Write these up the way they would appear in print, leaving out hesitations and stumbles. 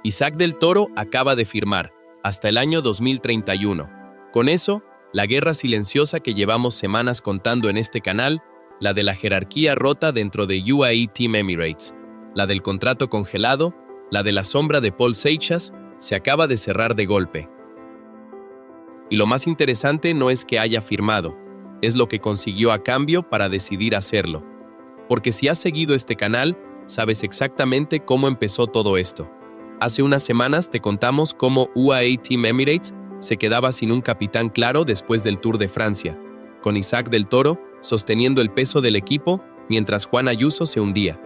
Isaac del Toro acaba de firmar, hasta el año 2031. Con eso, la guerra silenciosa que llevamos semanas contando en este canal, la de la jerarquía rota dentro de UAE Team Emirates, la del contrato congelado, la de la sombra de Paul Seixas, se acaba de cerrar de golpe. Y lo más interesante no es que haya firmado, es lo que consiguió a cambio para decidir hacerlo. Porque si has seguido este canal, sabes exactamente cómo empezó todo esto. Hace unas semanas te contamos cómo UAE Team Emirates se quedaba sin un capitán claro después del Tour de Francia, con Isaac del Toro sosteniendo el peso del equipo mientras Juan Ayuso se hundía.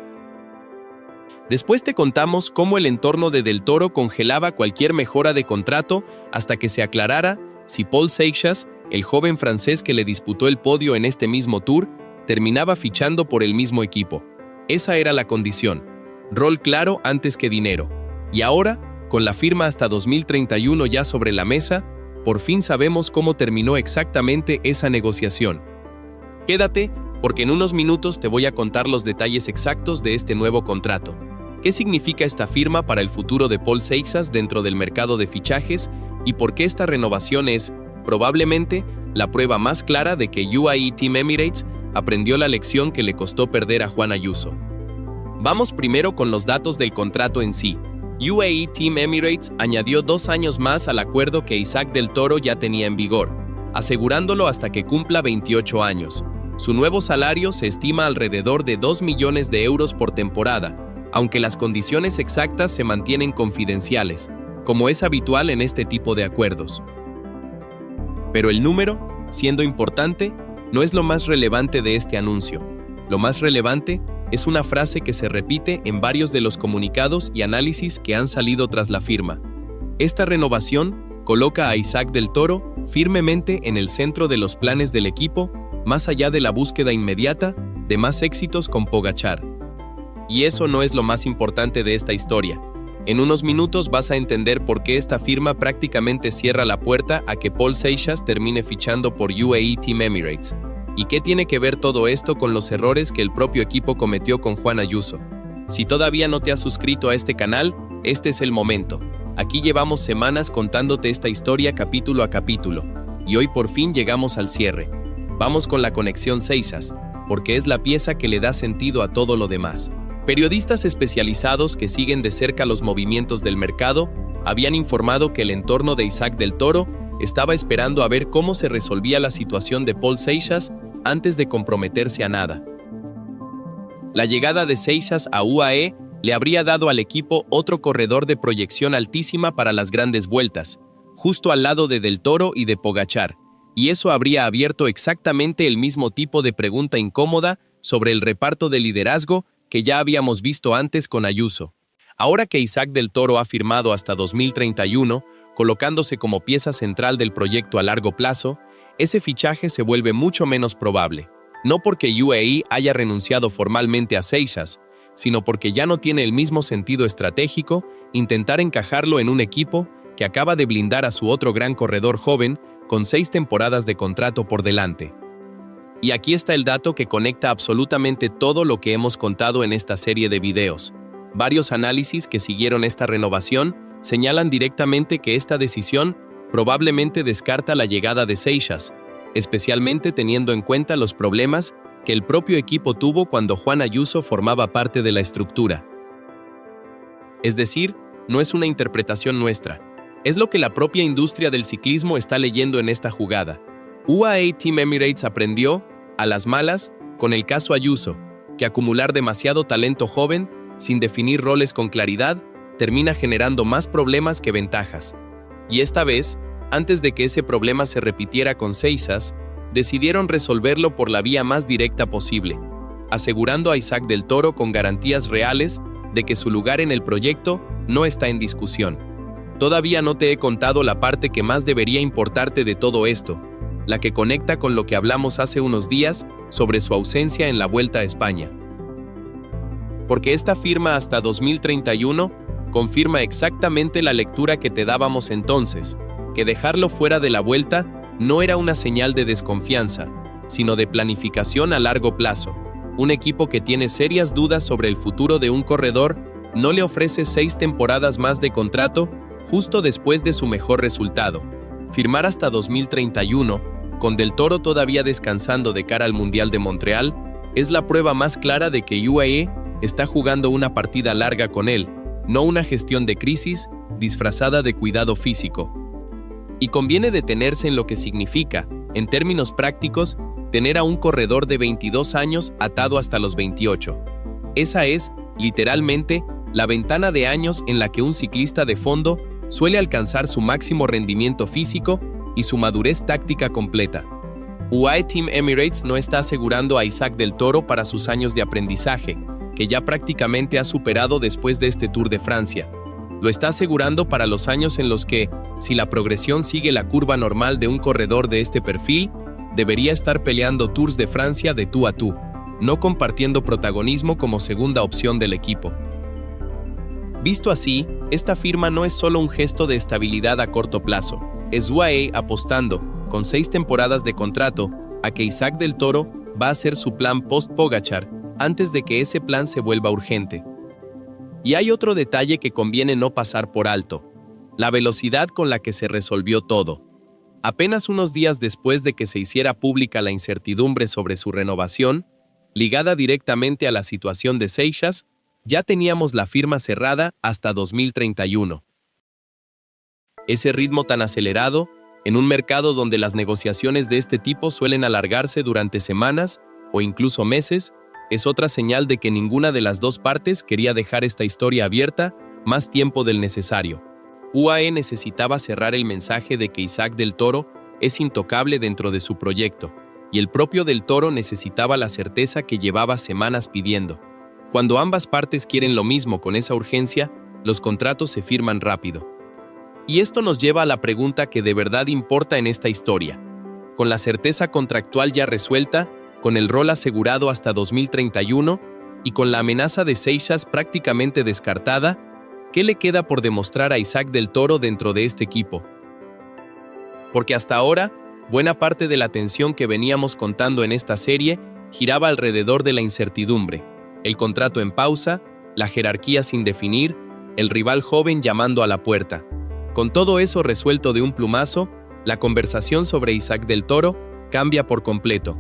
Después te contamos cómo el entorno de Del Toro congelaba cualquier mejora de contrato hasta que se aclarara si Paul Seixas, el joven francés que le disputó el podio en este mismo Tour, terminaba fichando por el mismo equipo. Esa era la condición. Rol claro antes que dinero. Y ahora, con la firma hasta 2031 ya sobre la mesa, por fin sabemos cómo terminó exactamente esa negociación. Quédate, porque en unos minutos te voy a contar los detalles exactos de este nuevo contrato. ¿Qué significa esta firma para el futuro de Paul Seixas dentro del mercado de fichajes y por qué esta renovación es, probablemente, la prueba más clara de que UAE Team Emirates aprendió la lección que le costó perder a Juan Ayuso? Vamos primero con los datos del contrato en sí. UAE Team Emirates añadió 2 años más al acuerdo que Isaac del Toro ya tenía en vigor, asegurándolo hasta que cumpla 28 años. Su nuevo salario se estima alrededor de 2 millones de euros por temporada, aunque las condiciones exactas se mantienen confidenciales, como es habitual en este tipo de acuerdos. Pero el número, siendo importante, no es lo más relevante de este anuncio. Lo más relevante es una frase que se repite en varios de los comunicados y análisis que han salido tras la firma. Esta renovación coloca a Isaac del Toro firmemente en el centro de los planes del equipo, más allá de la búsqueda inmediata de más éxitos con Pogačar. Y eso no es lo más importante de esta historia. En unos minutos vas a entender por qué esta firma prácticamente cierra la puerta a que Paul Seixas termine fichando por UAE Team Emirates. ¿Y qué tiene que ver todo esto con los errores que el propio equipo cometió con Juan Ayuso? Si todavía no te has suscrito a este canal, este es el momento. Aquí llevamos semanas contándote esta historia capítulo a capítulo, y hoy por fin llegamos al cierre. Vamos con la conexión Seixas, porque es la pieza que le da sentido a todo lo demás. Periodistas especializados que siguen de cerca los movimientos del mercado habían informado que el entorno de Isaac del Toro estaba esperando a ver cómo se resolvía la situación de Paul Seixas antes de comprometerse a nada. La llegada de Seixas a UAE le habría dado al equipo otro corredor de proyección altísima para las grandes vueltas, justo al lado de Del Toro y de Pogačar, y eso habría abierto exactamente el mismo tipo de pregunta incómoda sobre el reparto de liderazgo que ya habíamos visto antes con Ayuso. Ahora que Isaac del Toro ha firmado hasta 2031, colocándose como pieza central del proyecto a largo plazo, ese fichaje se vuelve mucho menos probable. No porque UAE haya renunciado formalmente a Seixas, sino porque ya no tiene el mismo sentido estratégico intentar encajarlo en un equipo que acaba de blindar a su otro gran corredor joven con 6 temporadas de contrato por delante. Y aquí está el dato que conecta absolutamente todo lo que hemos contado en esta serie de videos. Varios análisis que siguieron esta renovación señalan directamente que esta decisión probablemente descarta la llegada de Seixas, especialmente teniendo en cuenta los problemas que el propio equipo tuvo cuando Juan Ayuso formaba parte de la estructura. Es decir, no es una interpretación nuestra, es lo que la propia industria del ciclismo está leyendo en esta jugada. UAE Team Emirates aprendió, a las malas, con el caso Ayuso, que acumular demasiado talento joven, sin definir roles con claridad, termina generando más problemas que ventajas. Y esta vez, antes de que ese problema se repitiera con Seixas, decidieron resolverlo por la vía más directa posible, asegurando a Isaac del Toro con garantías reales de que su lugar en el proyecto no está en discusión. Todavía no te he contado la parte que más debería importarte de todo esto, la que conecta con lo que hablamos hace unos días sobre su ausencia en la Vuelta a España. Porque esta firma hasta 2031 confirma exactamente la lectura que te dábamos entonces, que dejarlo fuera de la Vuelta no era una señal de desconfianza, sino de planificación a largo plazo. Un equipo que tiene serias dudas sobre el futuro de un corredor no le ofrece 6 temporadas más de contrato justo después de su mejor resultado. Firmar hasta 2031, con Del Toro todavía descansando de cara al Mundial de Montreal, es la prueba más clara de que UAE está jugando una partida larga con él, no una gestión de crisis disfrazada de cuidado físico. Y conviene detenerse en lo que significa, en términos prácticos, tener a un corredor de 22 años atado hasta los 28. Esa es, literalmente, la ventana de años en la que un ciclista de fondo suele alcanzar su máximo rendimiento físico y su madurez táctica completa. UAE Team Emirates no está asegurando a Isaac Del Toro para sus años de aprendizaje, que ya prácticamente ha superado después de este Tour de Francia. Lo está asegurando para los años en los que, si la progresión sigue la curva normal de un corredor de este perfil, debería estar peleando Tours de Francia de tú a tú, no compartiendo protagonismo como segunda opción del equipo. Visto así, esta firma no es solo un gesto de estabilidad a corto plazo, es UAE apostando, con 6 temporadas de contrato, a que Isaac Del Toro va a ser su plan post-Pogačar antes de que ese plan se vuelva urgente. Y hay otro detalle que conviene no pasar por alto: la velocidad con la que se resolvió todo. Apenas unos días después de que se hiciera pública la incertidumbre sobre su renovación, ligada directamente a la situación de Seixas, ya teníamos la firma cerrada hasta 2031. Ese ritmo tan acelerado, en un mercado donde las negociaciones de este tipo suelen alargarse durante semanas o incluso meses, es otra señal de que ninguna de las dos partes quería dejar esta historia abierta más tiempo del necesario. UAE necesitaba cerrar el mensaje de que Isaac Del Toro es intocable dentro de su proyecto, y el propio Del Toro necesitaba la certeza que llevaba semanas pidiendo. Cuando ambas partes quieren lo mismo con esa urgencia, los contratos se firman rápido. Y esto nos lleva a la pregunta que de verdad importa en esta historia. Con la certeza contractual ya resuelta, con el rol asegurado hasta 2031 y con la amenaza de Seixas prácticamente descartada, ¿qué le queda por demostrar a Isaac Del Toro dentro de este equipo? Porque hasta ahora, buena parte de la atención que veníamos contando en esta serie giraba alrededor de la incertidumbre, el contrato en pausa, la jerarquía sin definir, el rival joven llamando a la puerta. Con todo eso resuelto de un plumazo, la conversación sobre Isaac Del Toro cambia por completo.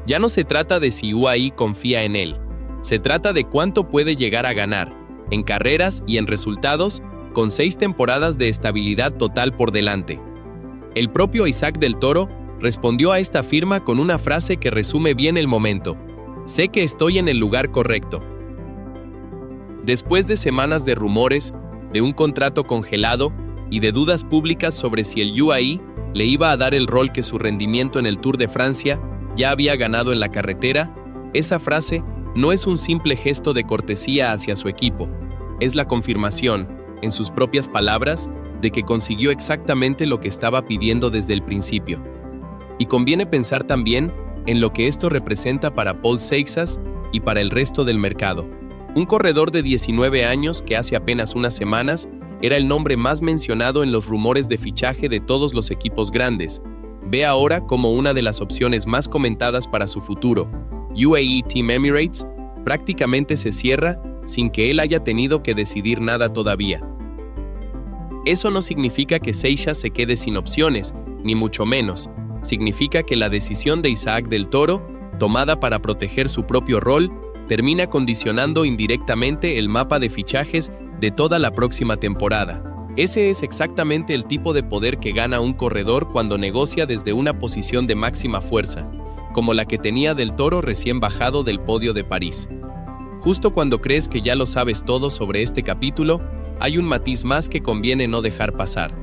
Ya no se trata de si UAE confía en él, se trata de cuánto puede llegar a ganar, en carreras y en resultados, con 6 temporadas de estabilidad total por delante. El propio Isaac Del Toro respondió a esta firma con una frase que resume bien el momento: sé que estoy en el lugar correcto. Después de semanas de rumores, de un contrato congelado y de dudas públicas sobre si el UAE le iba a dar el rol que su rendimiento en el Tour de Francia ya había ganado en la carretera, esa frase no es un simple gesto de cortesía hacia su equipo, es la confirmación, en sus propias palabras, de que consiguió exactamente lo que estaba pidiendo desde el principio. Y conviene pensar también en lo que esto representa para Paul Seixas y para el resto del mercado. Un corredor de 19 años que hace apenas unas semanas era el nombre más mencionado en los rumores de fichaje de todos los equipos grandes, ve ahora como una de las opciones más comentadas para su futuro. UAE Team Emirates prácticamente se cierra sin que él haya tenido que decidir nada todavía. Eso no significa que Seixas se quede sin opciones, ni mucho menos. Significa que la decisión de Isaac Del Toro, tomada para proteger su propio rol, termina condicionando indirectamente el mapa de fichajes de toda la próxima temporada. Ese es exactamente el tipo de poder que gana un corredor cuando negocia desde una posición de máxima fuerza, como la que tenía Del Toro recién bajado del podio de París. Justo cuando crees que ya lo sabes todo sobre este capítulo, hay un matiz más que conviene no dejar pasar.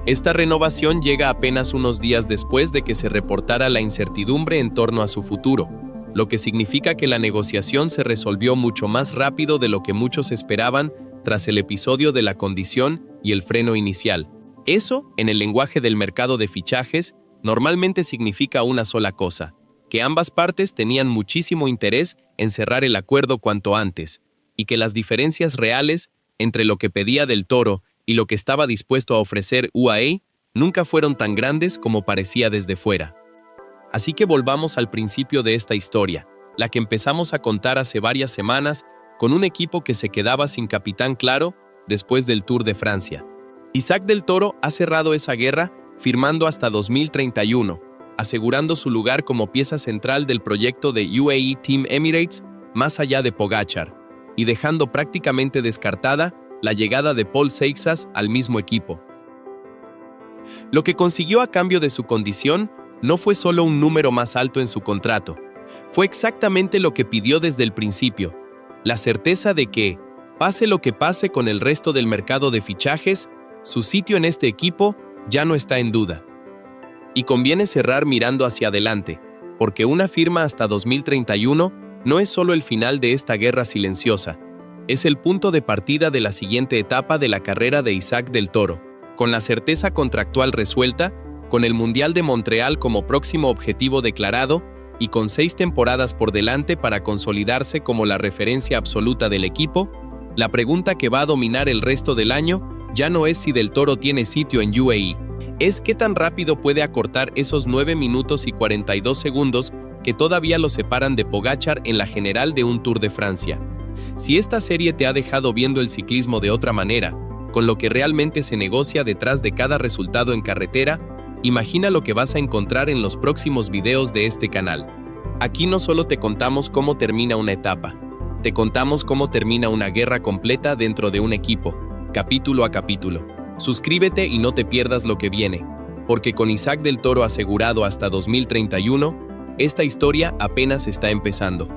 Esta renovación llega apenas unos días después de que se reportara la incertidumbre en torno a su futuro, lo que significa que la negociación se resolvió mucho más rápido de lo que muchos esperaban tras el episodio de la condición y el freno inicial. Eso, en el lenguaje del mercado de fichajes, normalmente significa una sola cosa: que ambas partes tenían muchísimo interés en cerrar el acuerdo cuanto antes, y que las diferencias reales entre lo que pedía Del Toro y lo que estaba dispuesto a ofrecer UAE nunca fueron tan grandes como parecía desde fuera. Así que volvamos al principio de esta historia, la que empezamos a contar hace varias semanas con un equipo que se quedaba sin capitán claro después del Tour de Francia. Isaac del Toro ha cerrado esa guerra firmando hasta 2031, asegurando su lugar como pieza central del proyecto de UAE Team Emirates más allá de Pogačar, y dejando prácticamente descartada la llegada de Paul Seixas al mismo equipo. Lo que consiguió a cambio de su condición no fue solo un número más alto en su contrato, fue exactamente lo que pidió desde el principio, la certeza de que, pase lo que pase con el resto del mercado de fichajes, su sitio en este equipo ya no está en duda. Y conviene cerrar mirando hacia adelante, porque una firma hasta 2031 no es solo el final de esta guerra silenciosa, es el punto de partida de la siguiente etapa de la carrera de Isaac del Toro. Con la certeza contractual resuelta, con el Mundial de Montreal como próximo objetivo declarado y con 6 temporadas por delante para consolidarse como la referencia absoluta del equipo, la pregunta que va a dominar el resto del año ya no es si Del Toro tiene sitio en UAE, es qué tan rápido puede acortar esos 9 minutos y 42 segundos que todavía lo separan de Pogačar en la general de un Tour de Francia. Si esta serie te ha dejado viendo el ciclismo de otra manera, con lo que realmente se negocia detrás de cada resultado en carretera, imagina lo que vas a encontrar en los próximos videos de este canal. Aquí no solo te contamos cómo termina una etapa, te contamos cómo termina una guerra completa dentro de un equipo, capítulo a capítulo. Suscríbete y no te pierdas lo que viene, porque con Isaac del Toro asegurado hasta 2031, esta historia apenas está empezando.